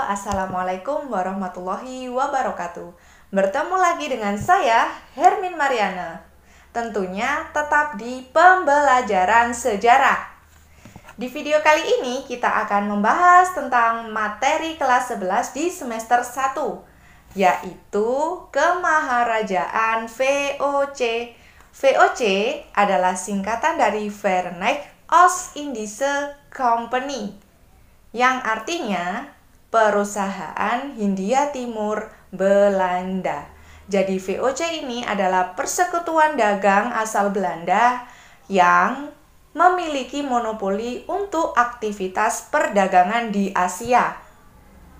Assalamualaikum warahmatullahi wabarakatuh. Bertemu lagi dengan saya, Hermin Mariana. Tentunya tetap di pembelajaran sejarah. Di video kali ini kita akan membahas tentang materi kelas 11 di semester 1, yaitu Kemaharajaan VOC. VOC adalah singkatan dari Verenigd Oost-Indische Compagnie, yang artinya Perusahaan Hindia Timur Belanda. Jadi VOC ini adalah persekutuan dagang asal Belanda yang memiliki monopoli untuk aktivitas perdagangan di Asia,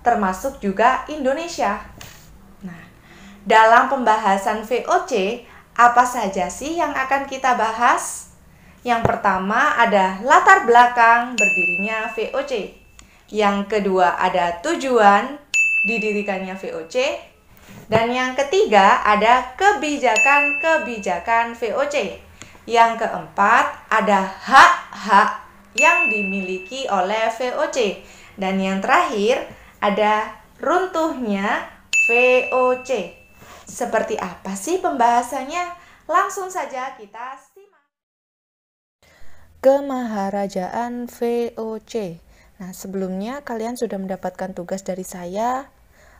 termasuk juga Indonesia. Nah, dalam pembahasan VOC, apa saja sih yang akan kita bahas? Yang pertama ada latar belakang berdirinya VOC. Yang kedua ada tujuan didirikannya VOC. Dan yang ketiga ada kebijakan-kebijakan VOC. Yang keempat ada hak-hak yang dimiliki oleh VOC. Dan yang terakhir ada runtuhnya VOC. Seperti apa sih pembahasannya? Langsung saja kita simak. Kemaharajaan VOC. Nah, sebelumnya kalian sudah mendapatkan tugas dari saya,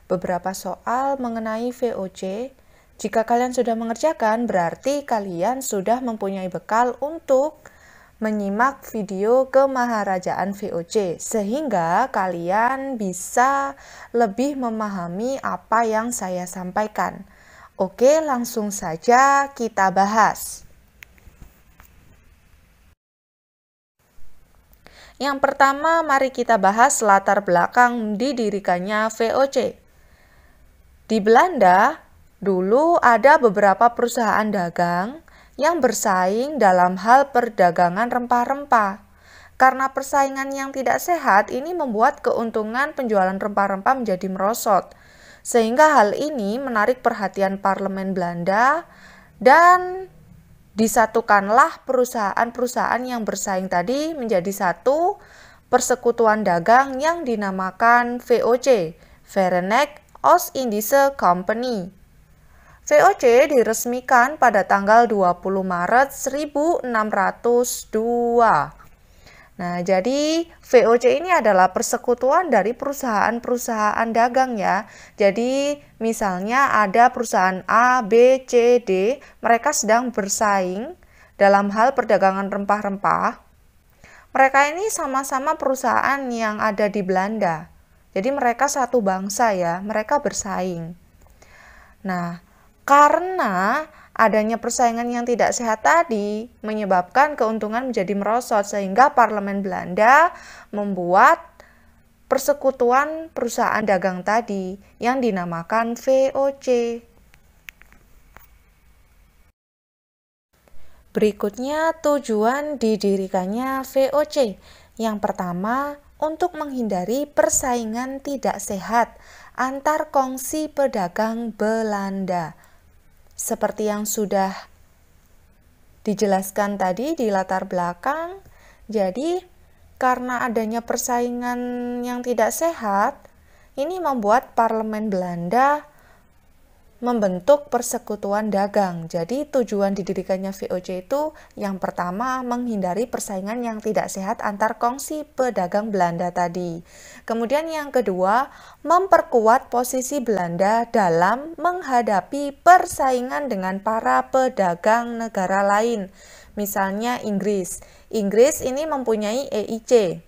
beberapa soal mengenai VOC. Jika kalian sudah mengerjakan, berarti kalian sudah mempunyai bekal untuk menyimak video Kemaharajaan VOC, sehingga kalian bisa lebih memahami apa yang saya sampaikan. Oke, langsung saja kita bahas. Yang pertama, mari kita bahas latar belakang didirikannya VOC. Di Belanda, dulu ada beberapa perusahaan dagang yang bersaing dalam hal perdagangan rempah-rempah. Karena persaingan yang tidak sehat, ini membuat keuntungan penjualan rempah-rempah menjadi merosot. Sehingga hal ini menarik perhatian parlemen Belanda dan disatukanlah perusahaan-perusahaan yang bersaing tadi menjadi satu persekutuan dagang yang dinamakan VOC, Verenigd Oost-Indische Compagnie. VOC diresmikan pada tanggal 20 Maret 1602. Nah, jadi VOC ini adalah persekutuan dari perusahaan-perusahaan dagang ya. Jadi misalnya ada perusahaan A, B, C, D, mereka sedang bersaing dalam hal perdagangan rempah-rempah. Mereka ini sama-sama perusahaan yang ada di Belanda. Jadi mereka satu bangsa ya, mereka bersaing. Nah, karena adanya persaingan yang tidak sehat tadi menyebabkan keuntungan menjadi merosot, sehingga parlemen Belanda membuat persekutuan perusahaan dagang tadi yang dinamakan VOC. Berikutnya tujuan didirikannya VOC. Yang pertama, untuk menghindari persaingan tidak sehat antar kongsi pedagang Belanda. Seperti yang sudah dijelaskan tadi di latar belakang, jadi karena adanya persaingan yang tidak sehat, ini membuat parlemen Belanda membentuk persekutuan dagang. Jadi tujuan didirikannya VOC itu yang pertama menghindari persaingan yang tidak sehat antar kongsi pedagang Belanda tadi. Kemudian yang kedua, memperkuat posisi Belanda dalam menghadapi persaingan dengan para pedagang negara lain. Misalnya Inggris. Inggris ini mempunyai EIC.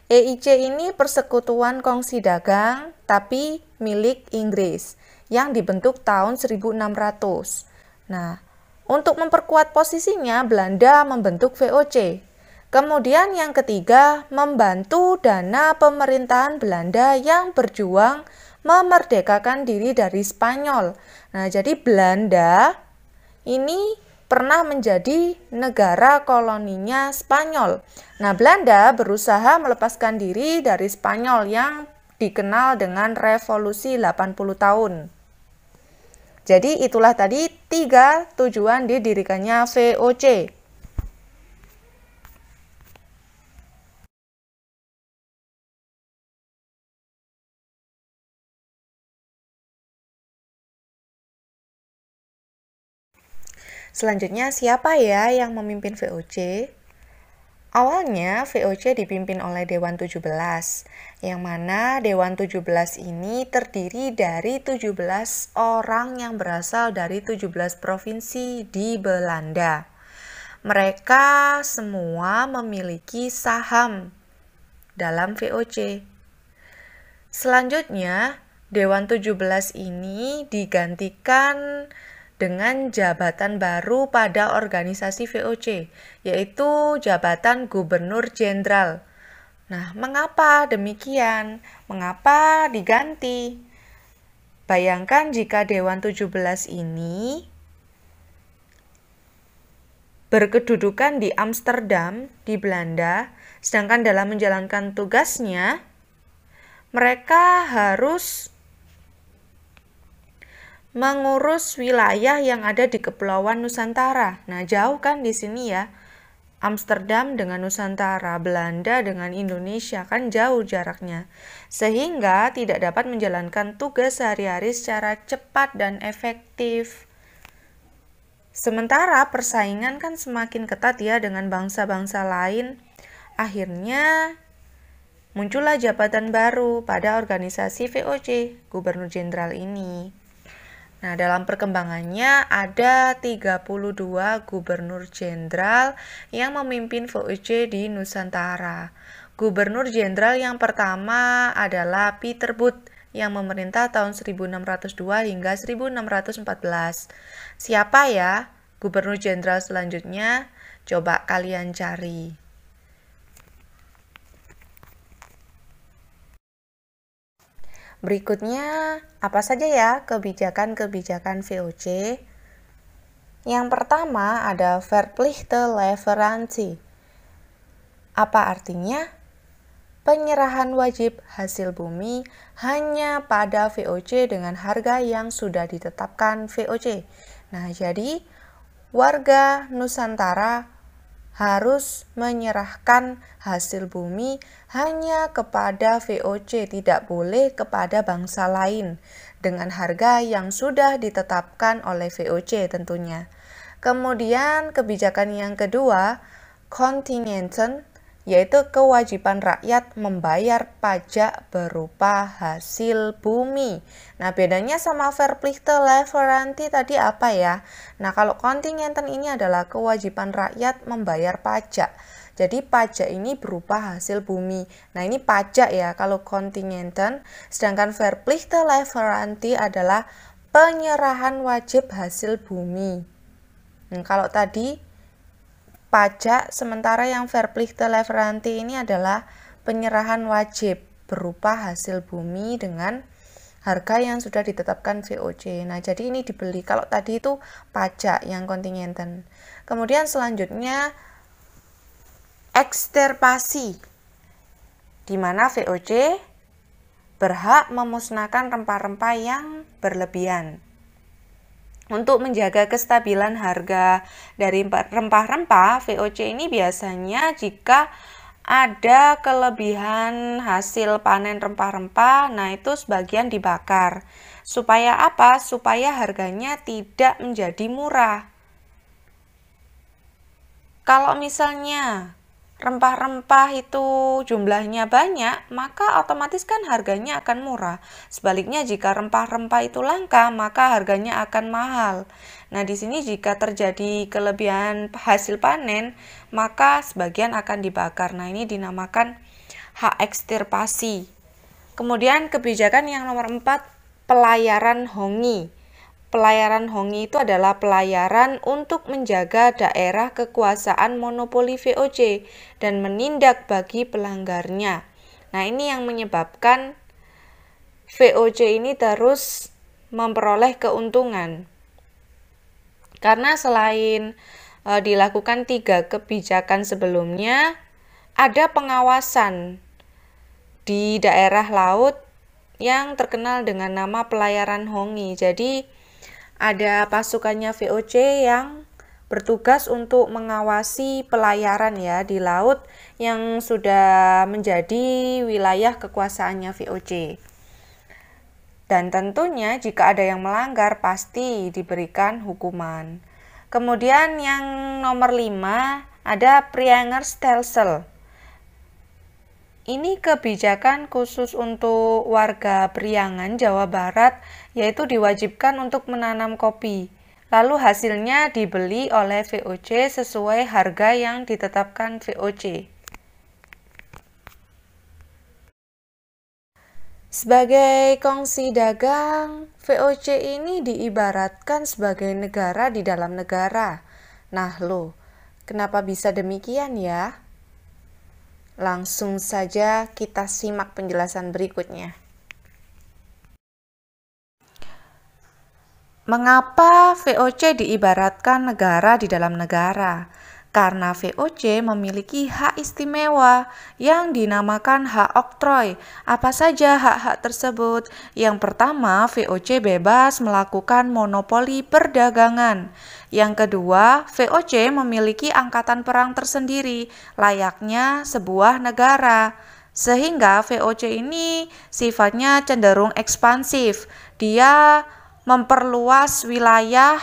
EIC ini persekutuan kongsi dagang tapi milik Inggris yang dibentuk tahun 1600. Nah, untuk memperkuat posisinya Belanda membentuk VOC. Kemudian yang ketiga, membantu dana pemerintahan Belanda yang berjuang memerdekakan diri dari Spanyol. Nah, jadi Belanda ini pernah menjadi negara koloninya Spanyol. Nah, Belanda berusaha melepaskan diri dari Spanyol yang dikenal dengan revolusi 80 tahun. Jadi itulah tadi 3 tujuan didirikannya VOC. Selanjutnya, siapa ya yang memimpin VOC? Awalnya VOC dipimpin oleh Dewan 17, yang mana Dewan 17 ini terdiri dari 17 orang yang berasal dari 17 provinsi di Belanda. Mereka semua memiliki saham dalam VOC. Selanjutnya, Dewan 17 ini digantikan dengan jabatan baru pada organisasi VOC, yaitu jabatan Gubernur Jenderal. Nah, mengapa demikian? Mengapa diganti? Bayangkan jika Dewan 17 ini berkedudukan di Amsterdam, di Belanda, sedangkan dalam menjalankan tugasnya, mereka harus mengurus wilayah yang ada di Kepulauan Nusantara. Nah, jauh kan di sini ya. Amsterdam dengan Nusantara, Belanda dengan Indonesia, kan jauh jaraknya. Sehingga tidak dapat menjalankan tugas sehari-hari secara cepat dan efektif. Sementara persaingan kan semakin ketat ya dengan bangsa-bangsa lain. Akhirnya muncullah jabatan baru pada organisasi VOC, Gubernur Jenderal ini. Nah, dalam perkembangannya ada 32 gubernur jenderal yang memimpin VOC di Nusantara. Gubernur jenderal yang pertama adalah Pieter Both yang memerintah tahun 1602 hingga 1614. Siapa ya gubernur jenderal selanjutnya? Coba kalian cari. Berikutnya, apa saja ya kebijakan-kebijakan VOC? Yang pertama ada verplichte leverantie. Apa artinya? Penyerahan wajib hasil bumi hanya pada VOC dengan harga yang sudah ditetapkan VOC. Nah, jadi warga Nusantara harus menyerahkan hasil bumi hanya kepada VOC, tidak boleh kepada bangsa lain, dengan harga yang sudah ditetapkan oleh VOC tentunya. Kemudian kebijakan yang kedua, contingenten, yaitu kewajiban rakyat membayar pajak berupa hasil bumi. Nah, bedanya sama verplichte leverantie tadi apa ya? Nah, kalau contingenten ini adalah kewajiban rakyat membayar pajak. Jadi pajak ini berupa hasil bumi. Nah, ini pajak ya kalau contingenten, sedangkan verplichte leverantie adalah penyerahan wajib hasil bumi. Nah, kalau tadi pajak, sementara yang verplichte leverantie ini adalah penyerahan wajib berupa hasil bumi dengan harga yang sudah ditetapkan VOC. Nah, jadi ini dibeli. Kalau tadi itu pajak yang kontingenten. Kemudian selanjutnya eksterpasi, di mana VOC berhak memusnahkan rempah-rempah yang berlebihan. Untuk menjaga kestabilan harga dari rempah-rempah, VOC ini biasanya jika ada kelebihan hasil panen rempah-rempah, nah itu sebagian dibakar. Supaya apa? Supaya harganya tidak menjadi murah. Kalau misalnya rempah-rempah itu jumlahnya banyak, maka otomatis kan harganya akan murah. Sebaliknya jika rempah-rempah itu langka, maka harganya akan mahal. Nah, di sini jika terjadi kelebihan hasil panen, maka sebagian akan dibakar. Nah, ini dinamakan hak ekstirpasi. Kemudian kebijakan yang nomor 4, pelayaran hongi. Pelayaran hongi itu adalah pelayaran untuk menjaga daerah kekuasaan monopoli VOC dan menindak bagi pelanggarnya. Nah, ini yang menyebabkan VOC ini terus memperoleh keuntungan. Karena selain dilakukan 3 kebijakan sebelumnya, ada pengawasan di daerah laut yang terkenal dengan nama pelayaran hongi. Jadi ada pasukannya VOC yang bertugas untuk mengawasi pelayaran ya di laut yang sudah menjadi wilayah kekuasaannya VOC. Dan tentunya jika ada yang melanggar pasti diberikan hukuman. Kemudian yang nomor 5 ada Priengerstelsel. Ini kebijakan khusus untuk warga Priangan, Jawa Barat, yaitu diwajibkan untuk menanam kopi. Lalu hasilnya dibeli oleh VOC sesuai harga yang ditetapkan VOC. Sebagai kongsi dagang, VOC ini diibaratkan sebagai negara di dalam negara. Nah, kenapa bisa demikian ya? Langsung saja kita simak penjelasan berikutnya. Mengapa VOC diibaratkan negara di dalam negara? Karena VOC memiliki hak istimewa yang dinamakan hak oktroy. Apa saja hak-hak tersebut? Yang pertama, VOC bebas melakukan monopoli perdagangan. Yang kedua, VOC memiliki angkatan perang tersendiri, layaknya sebuah negara. Sehingga VOC ini sifatnya cenderung ekspansif. Dia memperluas wilayah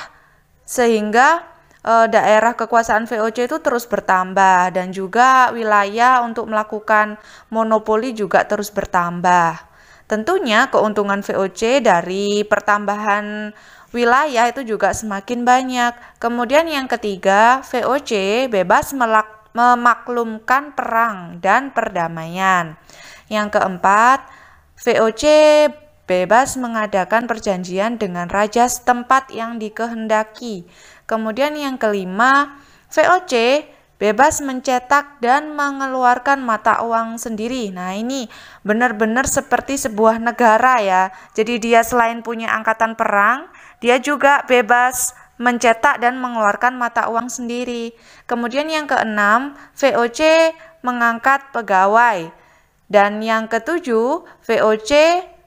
sehingga daerah kekuasaan VOC itu terus bertambah dan juga wilayah untuk melakukan monopoli juga terus bertambah. Tentunya keuntungan VOC dari pertambahan wilayah itu juga semakin banyak. Kemudian yang ketiga, VOC bebas memaklumkan perang dan perdamaian. Yang keempat, VOC bebas mengadakan perjanjian dengan raja setempat yang dikehendaki. Kemudian yang kelima, VOC bebas mencetak dan mengeluarkan mata uang sendiri. Nah, ini benar-benar seperti sebuah negara ya. Jadi dia selain punya angkatan perang, dia juga bebas mencetak dan mengeluarkan mata uang sendiri. Kemudian yang keenam, VOC mengangkat pegawai. Dan yang ketujuh, VOC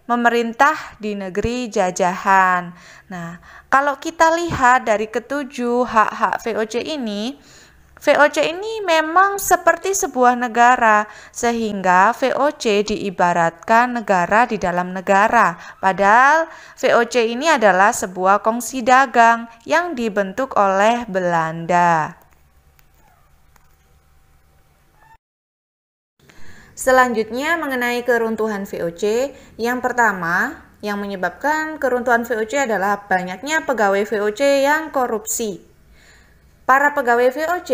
memerintah di negeri jajahan. Nah, kalau kita lihat dari ketujuh hak-hak VOC ini memang seperti sebuah negara, sehingga VOC diibaratkan negara di dalam negara. Padahal VOC ini adalah sebuah kongsi dagang yang dibentuk oleh Belanda. Selanjutnya mengenai keruntuhan VOC, yang pertama yang menyebabkan keruntuhan VOC adalah banyaknya pegawai VOC yang korupsi. Para pegawai VOC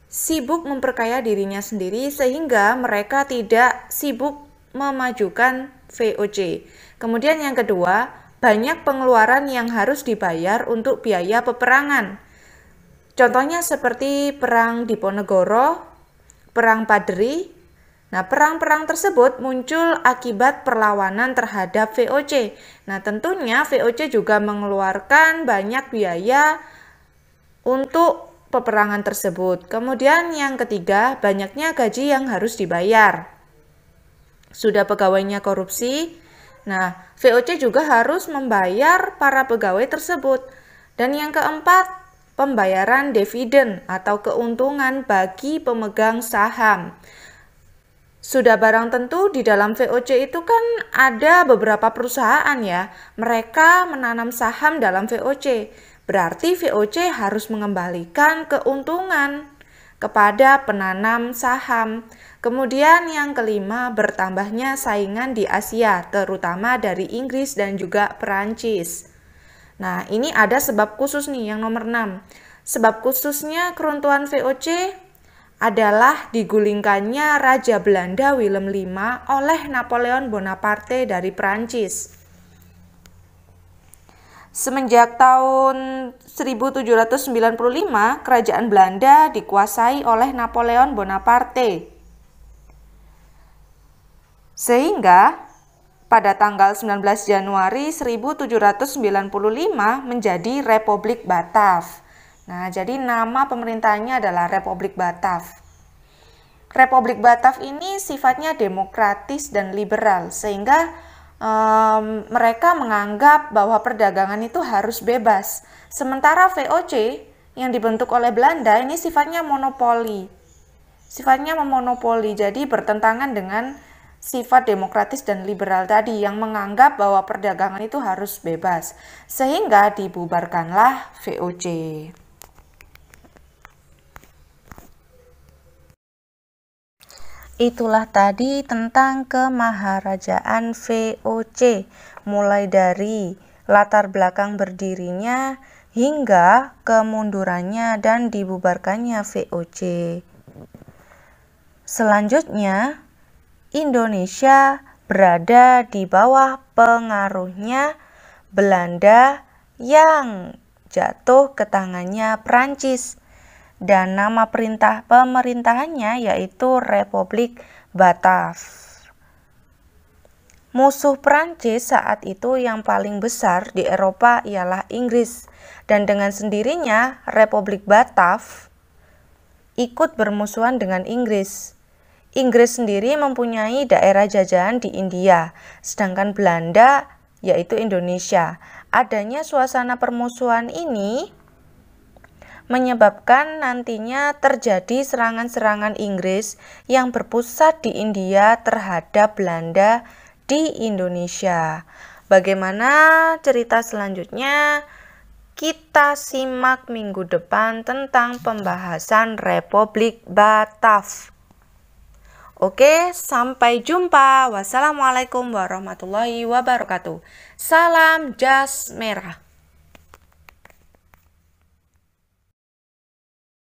sibuk memperkaya dirinya sendiri sehingga mereka tidak sibuk memajukan VOC. Kemudian yang kedua, banyak pengeluaran yang harus dibayar untuk biaya peperangan. Contohnya seperti perang Diponegoro, perang Padri. Nah, perang-perang tersebut muncul akibat perlawanan terhadap VOC. Nah, tentunya VOC juga mengeluarkan banyak biaya untuk peperangan tersebut. Kemudian yang ketiga, banyaknya gaji yang harus dibayar. Sudah pegawainya korupsi, nah VOC juga harus membayar para pegawai tersebut. Dan yang keempat, pembayaran dividen atau keuntungan bagi pemegang saham. Sudah barang tentu di dalam VOC itu kan ada beberapa perusahaan ya, mereka menanam saham dalam VOC. Berarti VOC harus mengembalikan keuntungan kepada penanam saham. Kemudian yang kelima, bertambahnya saingan di Asia, terutama dari Inggris dan juga Perancis. Nah, ini ada sebab khusus nih yang nomor 6. Sebab khususnya keruntuhan VOC adalah digulingkannya Raja Belanda Willem V oleh Napoleon Bonaparte dari Prancis. Semenjak tahun 1795, kerajaan Belanda dikuasai oleh Napoleon Bonaparte. Sehingga pada tanggal 19 Januari 1795 menjadi Republik Batav. Nah, jadi nama pemerintahnya adalah Republik Batav. Republik Batav ini sifatnya demokratis dan liberal, sehingga mereka menganggap bahwa perdagangan itu harus bebas. Sementara VOC yang dibentuk oleh Belanda ini sifatnya monopoli. Sifatnya memonopoli, jadi bertentangan dengan sifat demokratis dan liberal tadi yang menganggap bahwa perdagangan itu harus bebas. Sehingga dibubarkanlah VOC. Itulah tadi tentang kemaharajaan VOC, mulai dari latar belakang berdirinya hingga kemundurannya dan dibubarkannya VOC. Selanjutnya, Indonesia berada di bawah pengaruhnya Belanda yang jatuh ke tangannya Prancis, dan nama pemerintahannya yaitu Republik Batav. Musuh Prancis saat itu yang paling besar di Eropa ialah Inggris, dan dengan sendirinya Republik Batav ikut bermusuhan dengan Inggris. Inggris sendiri mempunyai daerah jajahan di India, sedangkan Belanda yaitu Indonesia. Adanya suasana permusuhan ini menyebabkan nantinya terjadi serangan-serangan Inggris yang berpusat di India terhadap Belanda di Indonesia. Bagaimana cerita selanjutnya? Kita simak minggu depan tentang pembahasan Republik Batav. Oke, sampai jumpa. Wassalamualaikum warahmatullahi wabarakatuh. Salam jas merah.